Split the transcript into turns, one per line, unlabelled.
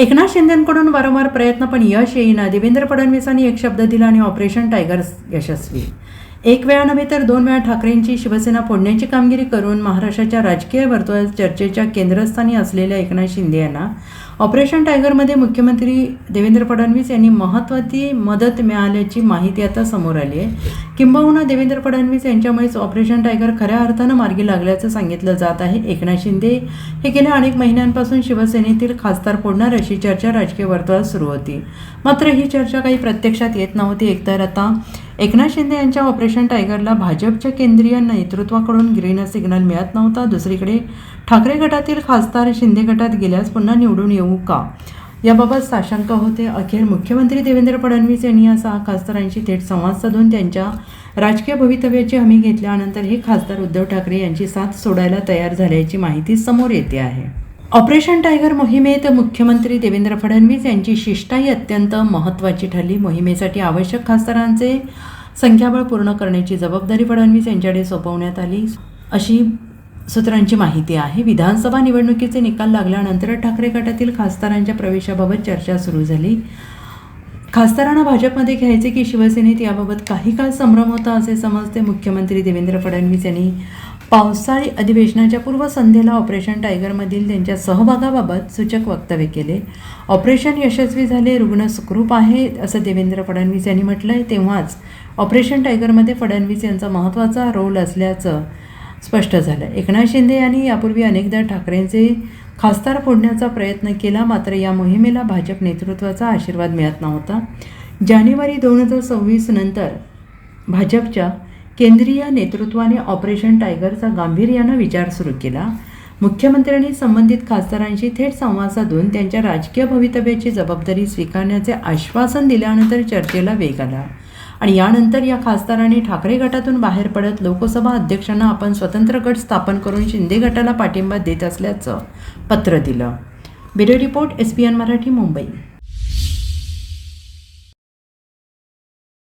एकनाथ शिंदेंकडून वारंवार प्रयत्न पण यश येईना. देवेंद्र फडणवीसांनी एक शब्द दिला आणि ऑपरेशन टायगर यशस्वी. एक वेळा नव्हे तर 2 वेळा ठाकरेंची शिवसेना फोडण्याची कामगिरी करून महाराष्ट्राच्या राजकीय वर्तुळात चर्चेच्या केंद्रस्थानी असलेल्या एकनाथ शिंदे यांना ऑपरेशन टायगरमध्ये मुख्यमंत्री देवेंद्र फडणवीस यांनी महत्त्वाची मदत मिळाल्याची माहिती आता समोर आली आहे. किंबहुना देवेंद्र फडणवीस यांच्यामुळेच ऑपरेशन टायगर खऱ्या अर्थानं मार्गी लागल्याचं सांगितलं जात आहे. एकनाथ शिंदे हे गेल्या अनेक महिन्यांपासून शिवसेनेतील खासदार फोडणार अशी चर्चा राजकीय वर्तुळात सुरू होती. मात्र ही चर्चा काही प्रत्यक्षात येत नव्हती. एकतर आता एकनाथ शिंदे यांच्या ऑपरेशन टायगरला भाजपच्या केंद्रीय नेतृत्वाकडून ग्रीन सिग्नल मिळत नव्हता. दुसरीकडे ठाकरे गटातील खासदार शिंदे गटात गेल्यास पुन्हा निवडून येऊ का याबाबत साशंक होते. अखेर मुख्यमंत्री देवेंद्र फडणवीस यांनी या 6 खासदारांशी थेट संवाद साधून त्यांच्या राजकीय भवितव्याची हमी घेतल्यानंतर हे खासदार उद्धव ठाकरे यांची साथ सोडायला तयार झाल्याची माहिती समोर येते आहे. ऑपरेशन टायगर मोहिमेत मुख्यमंत्री देवेंद्र फडणवीस यांची शिष्टाई अत्यंत महत्त्वाची ठरली. मोहिमेसाठी आवश्यक खासदारांचे संख्याबळ पूर्ण करण्याची जबाबदारी फडणवीस यांच्याकडे सोपवण्यात आली अशी सूत्रांची माहिती आहे. विधानसभा निवडणुकीचे निकाल लागल्यानंतर ठाकरे गटातील खासदारांच्या प्रवेशाबाबत चर्चा सुरू झाली. खासदारांना भाजपमध्ये घ्यायचे की शिवसेनेत याबाबत काही काळ संभ्रम होता असे समजते. मुख्यमंत्री देवेंद्र फडणवीस यांनी पावसाळी अधिवेशनाच्या पूर्वसंध्येला ऑपरेशन टायगरमधील त्यांच्या सहभागाबाबत सूचक वक्तव्य केले. ऑपरेशन यशस्वी झाले, रुग्ण सुखरूप आहे असं देवेंद्र फडणवीस यांनी म्हटलं आहे. तेव्हाच ऑपरेशन टायगरमध्ये फडणवीस यांचा महत्त्वाचा रोल असल्याचं स्पष्ट झालं. एकनाथ शिंदे यांनी यापूर्वी अनेकदा ठाकरेंचे खासदार फोडण्याचा प्रयत्न केला. मात्र या मोहिमेला भाजप नेतृत्वाचा आशीर्वाद मिळत नव्हता. जानेवारी 2026 नंतर भाजपच्या केंद्रीय नेतृत्वाने ऑपरेशन टायगरचा गांभीर्यानं विचार सुरू केला. मुख्यमंत्र्यांनी संबंधित खासदारांशी थेट संवाद साधून त्यांच्या राजकीय भवितव्याची जबाबदारी स्वीकारण्याचे आश्वासन दिल्यानंतर चर्चेला वेग आला आणि यानंतर या खासदारांनी ठाकरे गटातून बाहेर पडत लोकसभा अध्यक्षांना आपण स्वतंत्र गट स्थापन करून शिंदे गटाला पाठिंबा देत असल्याचं पत्र दिलं. Bureau report, SPN Marathi, Mumbai.